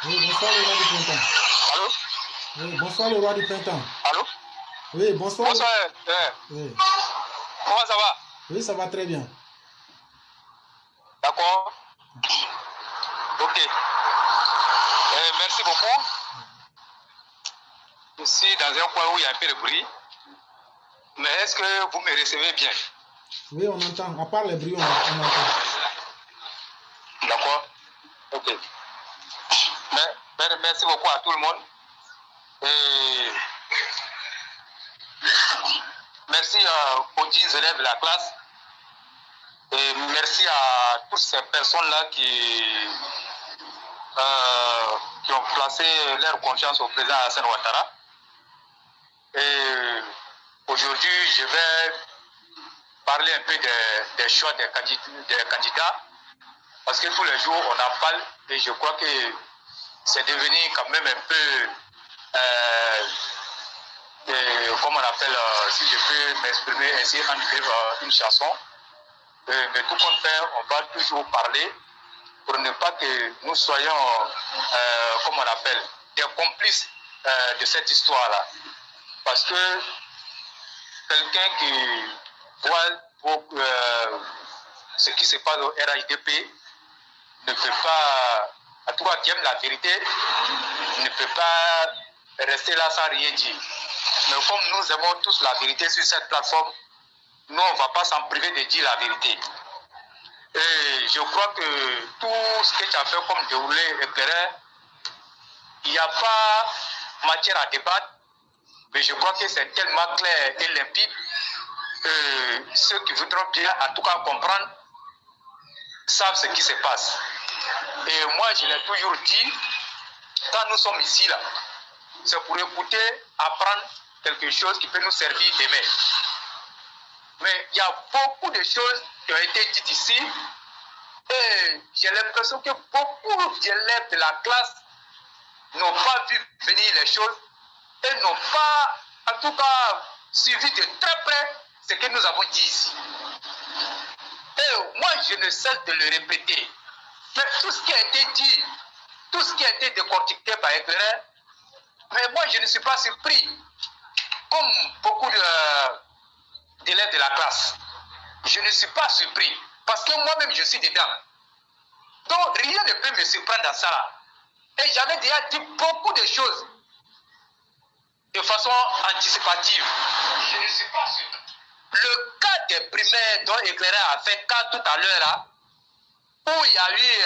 Oui, bonsoir le roi du printemps. Allô? Oui, bonsoir le roi du printemps. Allô? Oui, bonsoir. Bonsoir. Oui. Comment ça va? Oui, ça va très bien. D'accord. Ok. Merci beaucoup. Je suis dans un coin où il y a un peu de bruit. Mais est-ce que vous me recevez bien? Oui, on entend. À part les bruits, on entend. D'accord. Ok. Merci beaucoup à tout le monde. Et merci aux 10 élèves de la classe. Et merci à toutes ces personnes-là qui ont placé leur confiance au président Alassane Ouattara. Et aujourd'hui, je vais parler un peu des choix des candidats. Parce que tous les jours, on en parle et je crois que c'est devenu quand même un peu, comment on appelle, si je peux m'exprimer ainsi, une chanson. Mais tout compte fait, on va toujours parler pour ne pas que nous soyons, comment on appelle, des complices de cette histoire-là. Parce que quelqu'un qui voit ce qui se passe au RHDP ne peut pas, en tout cas qui aime la vérité, ne peut pas rester là sans rien dire. Mais comme nous aimons tous la vérité sur cette plateforme, nous on ne va pas s'en priver de dire la vérité. Et je crois que tout ce que tu as fait comme déroulé éclairé, il n'y a pas matière à débattre, mais je crois que c'est tellement clair et limpide que ceux qui voudront bien, en tout cas comprendre, savent ce qui se passe. Et moi, je l'ai toujours dit, quand nous sommes ici, là, c'est pour écouter, apprendre quelque chose qui peut nous servir demain. Mais il y a beaucoup de choses qui ont été dites ici, et j'ai l'impression que beaucoup d'élèves de la classe n'ont pas vu venir les choses et n'ont pas, en tout cas, suivi de très près ce que nous avons dit ici. Et moi, je ne cesse de le répéter. Mais tout ce qui a été dit, tout ce qui a été décortiqué par Éclairé, mais moi, je ne suis pas surpris. Comme beaucoup d'élèves de la classe, je ne suis pas surpris. Parce que moi-même, je suis dedans. Donc, rien ne peut me surprendre dans ça. Et j'avais déjà dit beaucoup de choses de façon anticipative. Je ne suis pas surpris. Le cas des primaires dont Éclairé a fait cas tout à l'heure, là, où il y a eu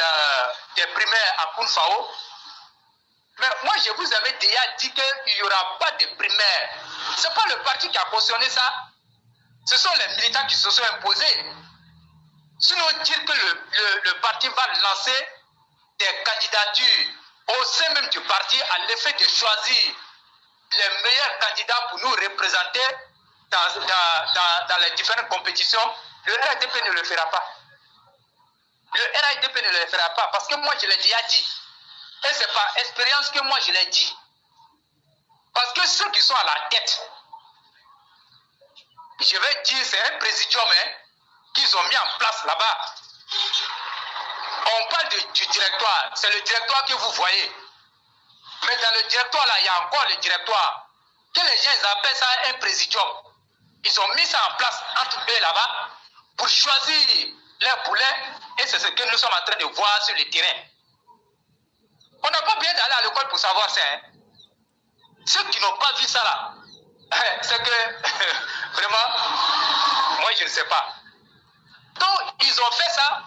des primaires à Kounfao, mais moi je vous avais déjà dit qu'il n'y aura pas de primaires. Ce n'est pas le parti qui a cautionné ça. Ce sont les militants qui se sont imposés. Sinon dire que le parti va lancer des candidatures au sein même du parti à l'effet de choisir les meilleurs candidats pour nous représenter dans les différentes compétitions, le RHDP ne le fera pas. Le RHDP ne le fera pas parce que moi je l'ai déjà dit. Et c'est par expérience que moi je l'ai dit. Parce que ceux qui sont à la tête, je vais dire, c'est un présidium qu'ils ont mis en place là-bas. On parle du directoire, c'est le directoire que vous voyez. Mais dans le directoire là, il y a encore le directoire. Que les gens ils appellent ça un présidium. Ils ont mis ça en place entre eux là-bas pour choisir leurs poulets et c'est ce que nous sommes en train de voir sur le terrain. On n'a pas besoin d'aller à l'école pour savoir ça. Ceux qui n'ont pas vu ça là, c'est que vraiment, moi je ne sais pas. Donc ils ont fait ça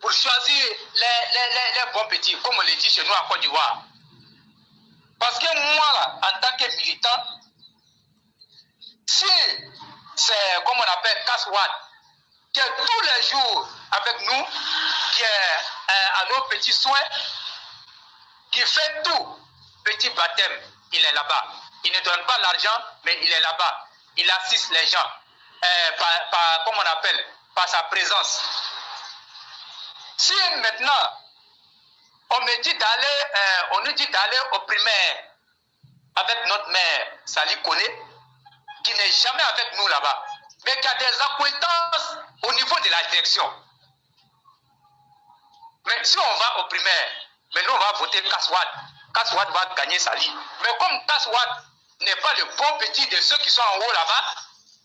pour choisir les bons petits, comme on le dit chez nous en Côte d'Ivoire. Parce que moi là, en tant que militant, si c'est comme on appelle casse-ouate, qui est tous les jours avec nous, qui est à nos petits soins, qui fait tout, petit baptême, il est là-bas. Il ne donne pas l'argent, mais il est là-bas. Il assiste les gens, comme on appelle, par sa présence. Si maintenant, on nous dit d'aller au primaire avec notre maire, Sali Kone, qui n'est jamais avec nous là-bas, mais qui a des acquaintances au niveau de la direction. Mais si on va au primaire, mais nous on va voter Kaswad, Kaswad va gagner sa vie. Mais comme Kaswad n'est pas le bon petit de ceux qui sont en haut là-bas,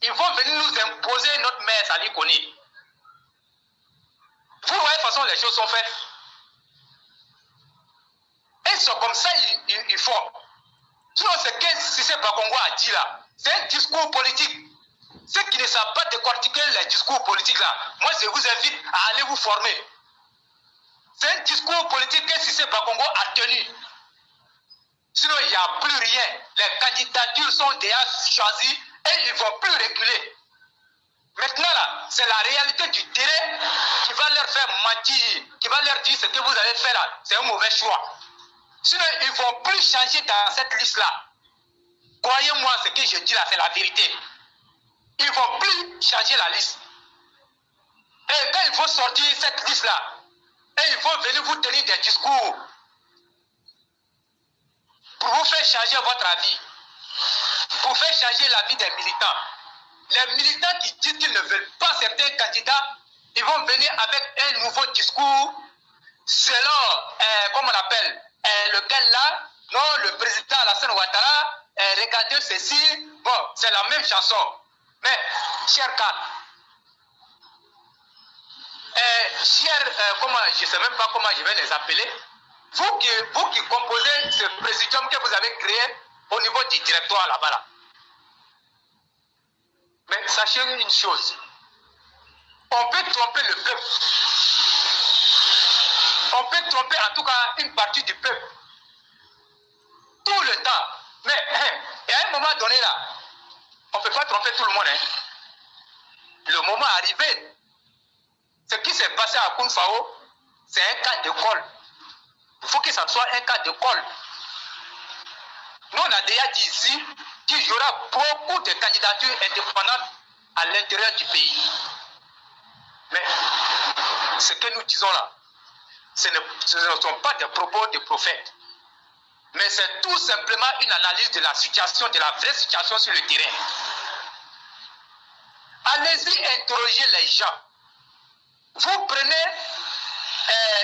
ils vont venir nous imposer notre maire Sali Koni. Vous voyez de toute façon les choses sont faites. Et c'est comme ça ils font. Sinon ce que Cissé Bakongo a dit là, c'est un discours politique. Ceux qui ne savent pas décortiquer les discours politiques là, moi je vous invite à aller vous former. C'est un discours politique que Cissé Bakongo a tenu. Sinon il n'y a plus rien. Les candidatures sont déjà choisies et ils ne vont plus reculer. Maintenant là, c'est la réalité du terrain qui va leur faire mentir, qui va leur dire ce que vous allez faire là, c'est un mauvais choix. Sinon ils ne vont plus changer dans cette liste là. Croyez-moi, ce que je dis là, c'est la vérité. Ils ne vont plus changer la liste. Et quand ils vont sortir cette liste-là, et ils vont venir vous tenir des discours pour vous faire changer votre avis, pour faire changer l'avis des militants. Les militants qui disent qu'ils ne veulent pas certains candidats, ils vont venir avec un nouveau discours selon, comment on appelle, lequel là, non, le président Alassane Ouattara, regardez ceci, bon, c'est la même chanson. Mais, chers cadres, comment, je ne sais même pas comment je vais les appeler, vous qui composez ce présidium que vous avez créé au niveau du directoire là-bas, là. Mais sachez une chose, on peut tromper le peuple, on peut tromper en tout cas une partie du peuple, tout le temps, mais à un moment donné là, on ne peut pas tromper tout le monde. Hein. Le moment arrivé, ce qui s'est passé à Kounfao, c'est un cas d'école. Il faut que ça soit un cas d'école. Nous, on a déjà dit ici qu'il y aura beaucoup de candidatures indépendantes à l'intérieur du pays. Mais ce que nous disons là, ce ne sont pas des propos de prophètes. Mais c'est tout simplement une analyse de la situation, de la vraie situation sur le terrain. Allez-y interroger les gens. Vous prenez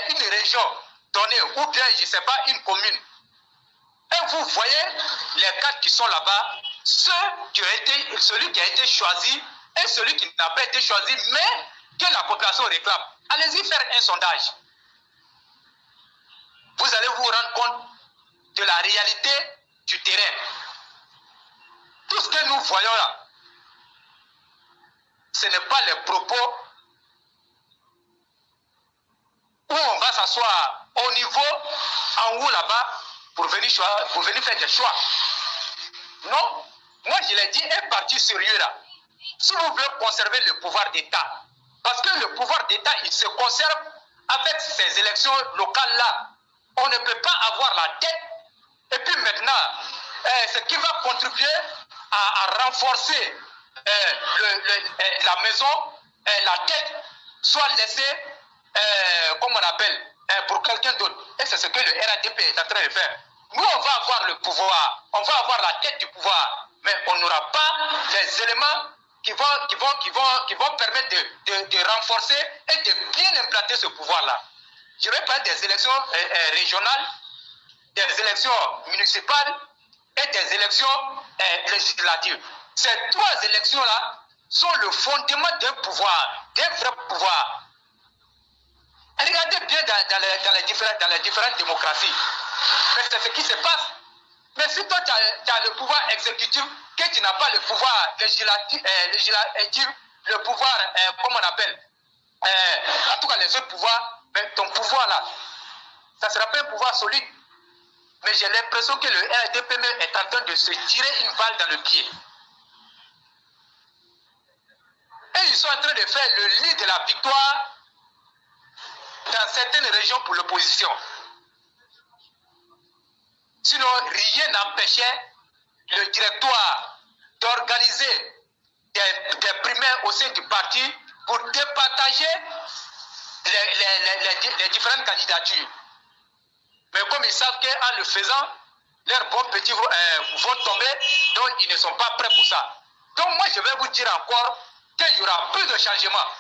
une région donnée, ou bien, je ne sais pas, une commune. Et vous voyez les cadres qui sont là-bas, celui qui a été choisi et celui qui n'a pas été choisi, mais que la population réclame. Allez-y faire un sondage. Vous allez vous rendre compte de la réalité du terrain. Tout ce que nous voyons là, ce n'est pas les propos où on va s'asseoir au niveau, en haut là-bas, pour venir faire des choix. Non, moi je l'ai dit, un parti sérieux là, si vous voulez conserver le pouvoir d'État, parce que le pouvoir d'État, il se conserve avec ces élections locales là. On ne peut pas avoir la tête, et puis maintenant, ce qui va contribuer à renforcer la maison, la tête, soit laissée, comme on appelle, pour quelqu'un d'autre. Et c'est ce que le RADP est en train de faire. Nous, on va avoir le pouvoir, on va avoir la tête du pouvoir, mais on n'aura pas les éléments qui vont permettre de renforcer et de bien implanter ce pouvoir-là. Je vais parler des élections régionales, des élections municipales et des élections législatives. Ces trois élections-là sont le fondement d'un pouvoir, d'un vrai pouvoir. Regardez bien dans les différentes démocraties. Mais c'est ce qui se passe. Mais si toi tu as le pouvoir exécutif, que tu n'as pas le pouvoir législatif, le pouvoir, comment on appelle, en tout cas les autres pouvoirs, mais ton pouvoir là, ça ne sera pas un pouvoir solide. Mais j'ai l'impression que le RDP est en train de se tirer une balle dans le pied. Et ils sont en train de faire le lit de la victoire dans certaines régions pour l'opposition. Sinon, rien n'empêchait le directoire d'organiser des primaires au sein du parti pour départager les différentes candidatures. Mais comme ils savent qu'en le faisant, leurs bons petits vont tomber, donc ils ne sont pas prêts pour ça. Donc moi, je vais vous dire encore qu'il y aura plus de changements.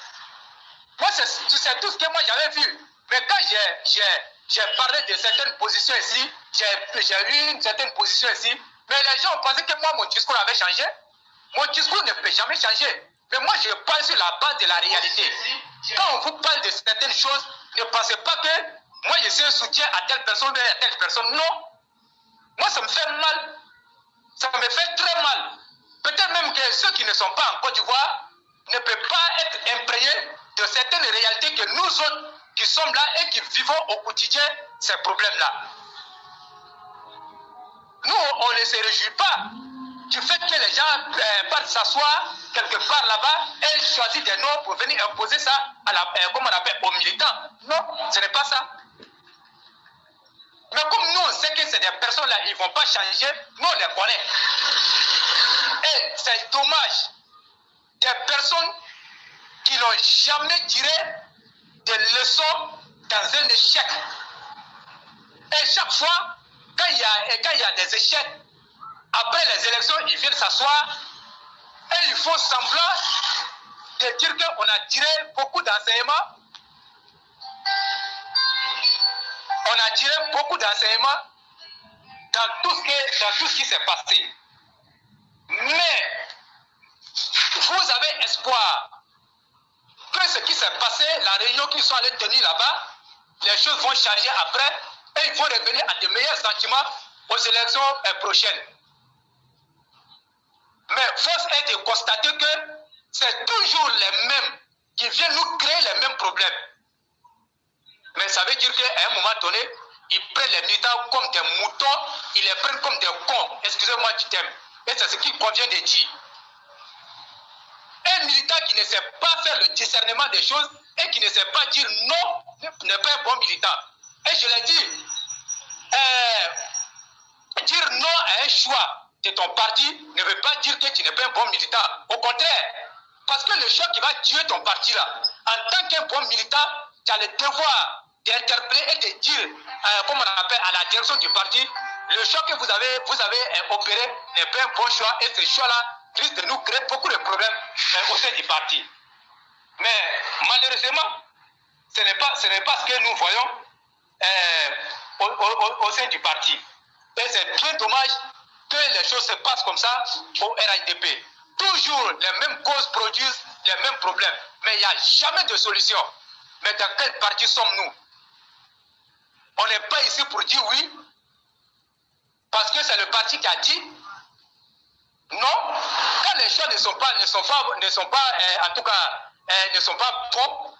Moi, c'est tout ce que moi j'avais vu. Mais quand j'ai parlé de certaines positions ici, j'ai eu une certaine position ici, mais les gens ont pensé que moi, mon discours avait changé. Mon discours ne peut jamais changer. Mais moi, je parle sur la base de la réalité. Quand on vous parle de certaines choses, ne pensez pas que moi, je suis un soutien à telle personne ou à telle personne. Non. Moi, ça me fait mal. Ça me fait très mal. Peut-être même que ceux qui ne sont pas en Côte d'Ivoire ne peuvent pas être imprégnés de certaines réalités que nous autres qui sommes là et qui vivons au quotidien ces problèmes-là. Nous, on ne se réjouit pas du fait que les gens partent s'asseoir quelque part là-bas et choisissent des noms pour venir imposer ça à la, comme on appelle, aux militants. Non, ce n'est pas ça. Mais comme nous, on sait que c'est des personnes-là, ils ne vont pas changer, nous, on les connaît. Et c'est dommage. Des personnes qui n'ont jamais tiré des leçons dans un échec. Et chaque fois, quand il y a des échecs, après les élections, ils viennent s'asseoir et ils font semblant de dire qu'on a tiré beaucoup d'enseignements. On a tiré beaucoup d'enseignements dans tout ce qui s'est passé. Mais vous avez espoir que ce qui s'est passé, la réunion qu'ils sont allés tenir là-bas, les choses vont changer après et ils vont revenir à de meilleurs sentiments aux élections prochaines. Mais force est de constater que c'est toujours les mêmes qui viennent nous créer les mêmes problèmes. Mais ça veut dire qu'à un moment donné, ils prennent les militants comme des moutons, ils les prennent comme des cons. Excusez-moi du terme. Et c'est ce qu'il convient de dire. Un militant qui ne sait pas faire le discernement des choses et qui ne sait pas dire non n'est pas un bon militant. Et je l'ai dit, dire non à un choix de ton parti ne veut pas dire que tu n'es pas un bon militant. Au contraire, parce que le choix qui va tuer ton parti là, en tant qu'un bon militant, tu as le devoir d'interpeller et de dire, comme on appelle à la direction du parti, le choix que vous avez opéré n'est pas un bon choix et ce choix-là risque de nous créer beaucoup de problèmes au sein du parti. Mais malheureusement, ce n'est pas ce que nous voyons au sein du parti. Et c'est bien dommage que les choses se passent comme ça au RHDP. Toujours les mêmes causes produisent les mêmes problèmes. Mais il n'y a jamais de solution. Mais dans quel parti sommes-nous? On n'est pas ici pour dire oui, parce que c'est le parti qui a dit non. Quand les choix ne sont pas bons,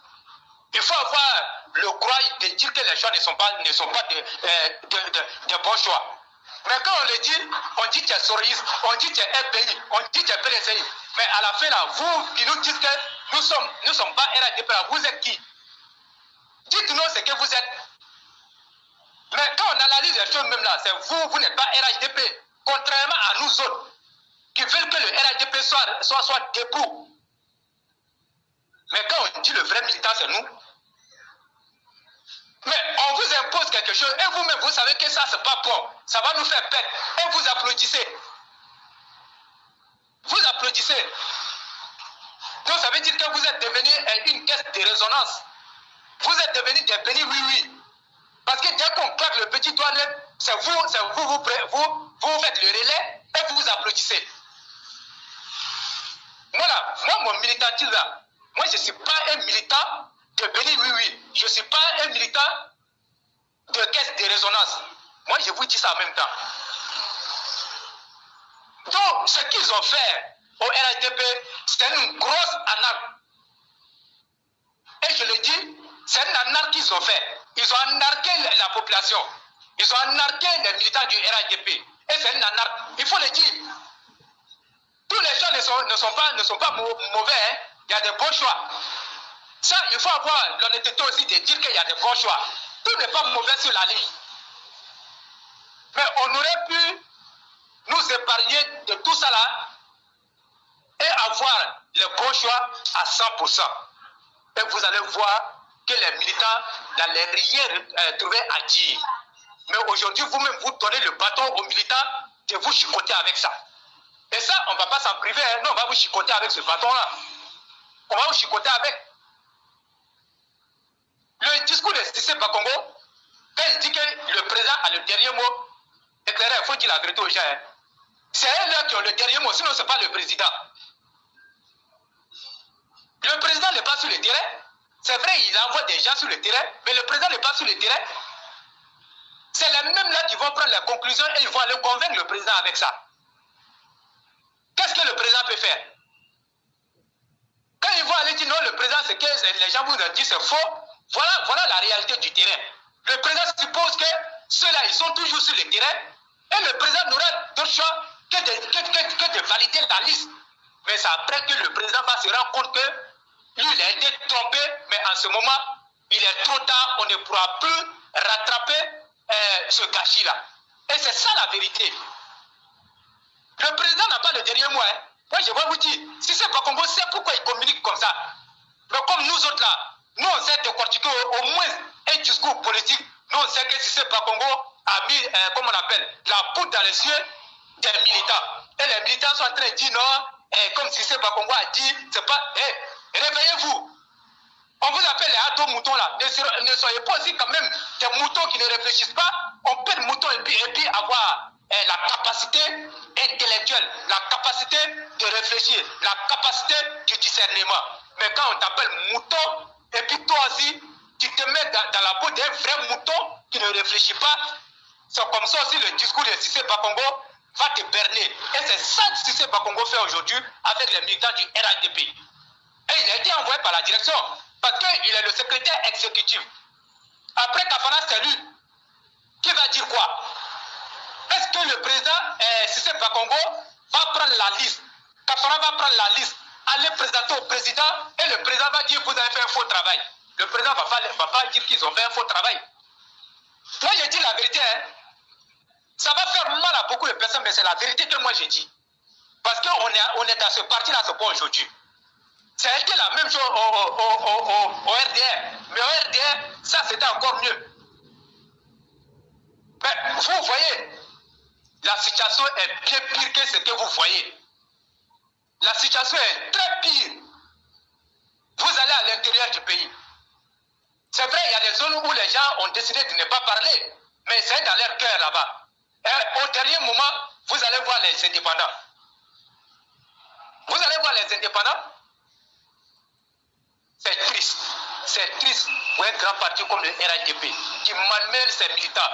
il faut avoir le courage de dire que les choix ne sont pas de bons choix. Mais quand on le dit, on dit que c'est soriste, on dit que c'est FPI, on dit que c'est PLCI. Mais à la fin, là, vous qui nous dites que nous sommes pas RHDP, vous êtes qui? Dites-nous ce que vous êtes. Mais quand on analyse les choses même là, c'est vous n'êtes pas RHDP. Contrairement à nous autres, qui veulent que le RHDP soit debout. Mais quand on dit le vrai militant, c'est nous. Mais on vous impose quelque chose et vous-même, vous savez que ça, c'est pas bon. Ça va nous faire perdre. Et vous applaudissez. Vous applaudissez. Donc ça veut dire que vous êtes devenu une caisse de résonance. Vous êtes devenu des bénis oui-oui. Parce que dès qu'on claque le petit doigt, c'est vous faites le relais et vous applaudissez. Voilà, moi, mon militantisme là, moi, je ne suis pas un militant de béni oui-oui. Je ne suis pas un militant de caisse de résonance. Moi, je vous dis ça en même temps. Donc, ce qu'ils ont fait au RHDP, c'est une grosse anarchie. Et je le dis, c'est une anarchie qu'ils ont fait. Ils ont anarqué la population. Ils ont anarqué les militants du RHDP. Et c'est une anarchie. Il faut le dire. Tous les gens ne sont pas mauvais. Hein. Il y a des bons choix. Ça, il faut avoir l'honnêteté aussi de dire qu'il y a des bons choix. Tout n'est pas mauvais sur la ligne. Mais on aurait pu nous épargner de tout ça là et avoir les bons choix à 100%. Et vous allez voir que les militants n'allaient rien trouver à dire. Mais aujourd'hui, vous-même, vous donnez le bâton aux militants de vous chicoter avec ça. Et ça, on ne va pas s'en priver. Hein. Non, on va vous chicoter avec ce bâton-là. On va vous chicoter avec. Le discours de Cissé Bakongo, quand il dit que le président a le dernier mot, Éclairé, il faut dire la vérité aux gens. Hein. C'est eux qui ont le dernier mot, sinon ce n'est pas le président. Le président n'est pas sur le terrain. C'est vrai, il envoie des gens sur le terrain, mais le président n'est pas sur le terrain. C'est les mêmes là qui vont prendre la conclusion et ils vont aller convaincre le président avec ça. Qu'est-ce que le président peut faire? Quand ils vont aller dire non, le président, c'est que les gens vous disent c'est faux, voilà la réalité du terrain. Le président suppose que ceux-là, ils sont toujours sur le terrain et le président n'aura d'autre choix que de valider la liste. Mais c'est après que le président va se rendre compte que lui, il a été trompé, mais en ce moment, il est trop tard, on ne pourra plus rattraper ce gâchis-là. Et c'est ça la vérité. Le président n'a pas le dernier mot. Hein. Moi, je vais vous dire, si c'est pas Congo, c'est pourquoi il communique comme ça. Mais comme nous autres là, nous, on sait décortiquer au moins un discours politique. Nous, on sait que si c'est pas Congo a mis, comme on appelle, la poudre dans les yeux des militants. Et les militants sont en train de dire non, comme si c'est pas Congo a dit, c'est pas. Réveillez-vous. On vous appelle les hâteaux moutons là. Ne soyez pas aussi quand même des moutons qui ne réfléchissent pas. On peut être mouton et puis avoir la capacité intellectuelle, la capacité de réfléchir, la capacité du discernement. Mais quand on t'appelle mouton, et puis toi aussi, tu te mets dans la peau d'un vrai mouton qui ne réfléchit pas, c'est comme ça aussi le discours de Cissé Bakongo va te berner. Et c'est ça que Cissé Bakongo fait aujourd'hui avec les militants du RADP. Et il a été envoyé par la direction parce qu'il est le secrétaire exécutif. Après Kafana, c'est lui qui va dire quoi? Est-ce que le président Cissé Bakongo va prendre la liste? Kafana va prendre la liste, aller présenter au président et le président va dire que vous avez fait un faux travail. Le président ne va pas dire qu'ils ont fait un faux travail. Moi, je dis la vérité. Hein. Ça va faire mal à beaucoup de personnes, mais c'est la vérité que moi je dis. Parce qu'on est dans ce parti-là, ce point aujourd'hui. Ça a été la même chose au RDR. Mais au RDR, ça c'était encore mieux. Mais vous voyez, la situation est bien pire que ce que vous voyez. La situation est très pire. Vous allez à l'intérieur du pays. C'est vrai, il y a des zones où les gens ont décidé de ne pas parler, mais c'est dans leur cœur là-bas. Et au dernier moment, vous allez voir les indépendants. Vous allez voir les indépendants. C'est triste pour un grand parti comme le RADP, qui malmène ses militants,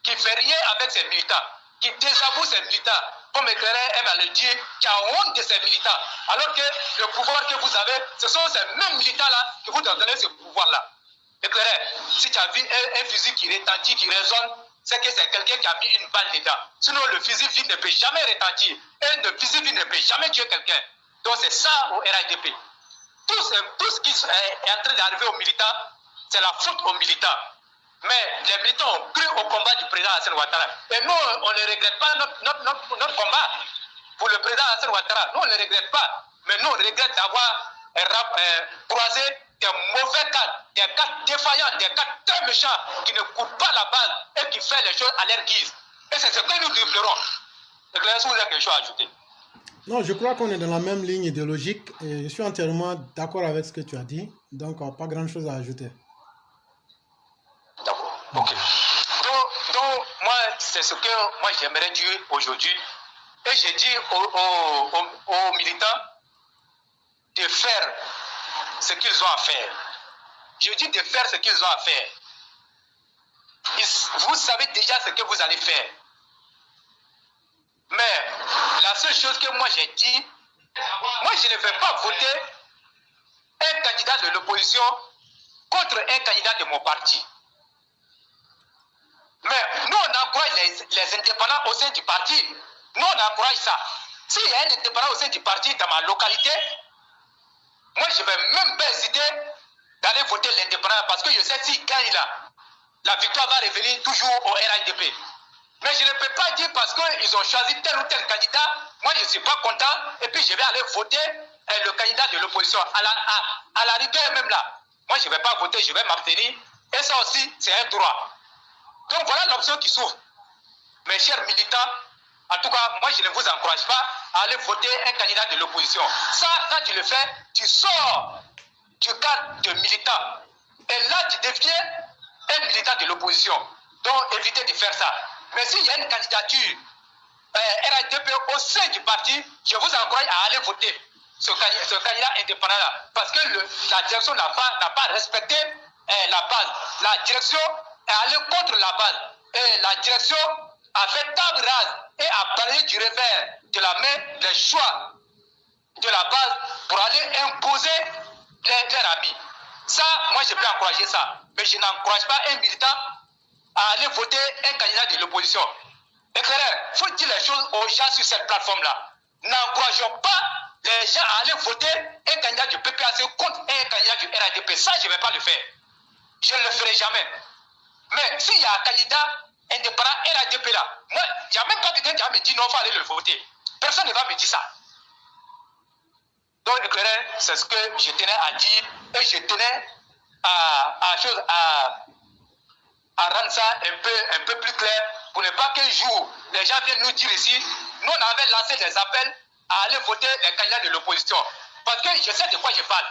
qui ne fait rien avec ses militants, qui désavoue ses militants, comme Éclairé aime à le dire, qui a honte de ses militants. Alors que le pouvoir que vous avez, ce sont ces mêmes militants-là qui vous donnent ce pouvoir-là. Éclairé, si tu as vu un fusil qui retentit, qui résonne, c'est que c'est quelqu'un qui a mis une balle dedans. Sinon, le fusil vide ne peut jamais retentir. Et le fusil vide ne peut jamais tuer quelqu'un. Donc, c'est ça au RADP. Tout ce qui est en train d'arriver aux militants, c'est la faute aux militants. Mais les militants ont cru au combat du président Hassan Ouattara. Et nous, on ne regrette pas notre combat pour le président Hassan Ouattara. Nous, on ne le regrette pas. Mais nous, on regrette d'avoir croisé des mauvais cas, des cas défaillants, des cas très méchants qui ne coupent pas la base et qui font les choses à leur guise. Et c'est ce que nous déplorons. Est-ce que vous avez quelque chose à ajouter? Non, je crois qu'on est dans la même ligne idéologique et je suis entièrement d'accord avec ce que tu as dit. Donc, pas grand-chose à ajouter. D'accord. Ok. Donc, moi, c'est ce que moi j'aimerais dire aujourd'hui. Et j'ai dit aux militants de faire ce qu'ils ont à faire. Je dis de faire ce qu'ils ont à faire. Vous savez déjà ce que vous allez faire. Mais la seule chose que moi j'ai dit, moi je ne vais pas voter un candidat de l'opposition contre un candidat de mon parti. Mais nous on encourage les indépendants au sein du parti. Nous on encourage ça. S'il y a un indépendant au sein du parti dans ma localité, moi je ne vais même pas hésiter d'aller voter l'indépendant parce que je sais s'il gagne là, la victoire va revenir toujours au RADP. Mais je ne peux pas dire parce qu'ils ont choisi tel ou tel candidat, moi je ne suis pas content et puis je vais aller voter le candidat de l'opposition. À la rigueur même là, moi je ne vais pas voter, je vais m'abstenir et ça aussi c'est un droit. Donc voilà l'option qui s'ouvre. Mes chers militants, en tout cas, moi je ne vous encourage pas à aller voter un candidat de l'opposition. Ça, quand tu le fais, tu sors du cadre de militant. Et là, tu deviens un militant de l'opposition. Donc évitez de faire ça. Mais s'il y a une candidature RHDP au sein du parti, je vous encourage à aller voter ce candidat indépendant-là. Parce que la direction n'a pas respecté la base. La direction est allée contre la base. Et la direction a fait table rase et a parlé du revers de la main les choix de la base pour aller imposer leurs amis. Ça, moi, je peux encourager ça. Mais je n'encourage pas un militant à aller voter un candidat de l'opposition. Éclaireur, il faut dire les choses aux gens sur cette plateforme-là. N'encourageons pas les gens à aller voter un candidat du PPAC contre un candidat du RADP. Ça, je ne vais pas le faire. Je ne le ferai jamais. Mais s'il y a un candidat indépendant RADP là, moi, il n'y a même pas quelqu'un qui va me dire non, il faut aller le voter. Personne ne va me dire ça. Donc, éclaireur, c'est ce que je tenais à dire et je tenais à rendre ça un peu plus clair pour ne pas qu'un jour, les gens viennent nous dire ici, nous, on avait lancé des appels à aller voter les candidats de l'opposition. Parce que je sais de quoi je parle.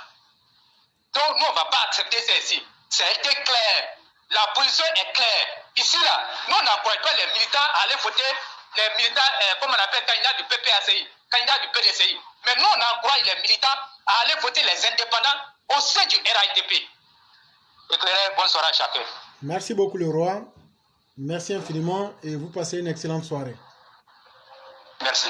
Donc, nous, on ne va pas accepter ça ici. Ça a été clair. La position est claire. Ici, là, nous, on n'encourage pas les militants à aller voter les militants, comme on appelle, candidats du PPACI, candidats du PDCI. Mais nous, on encourage les militants à aller voter les indépendants au sein du RADP. Éclairé, bonsoir à chacun. Merci beaucoup, le roi. Merci infiniment et vous passez une excellente soirée. Merci.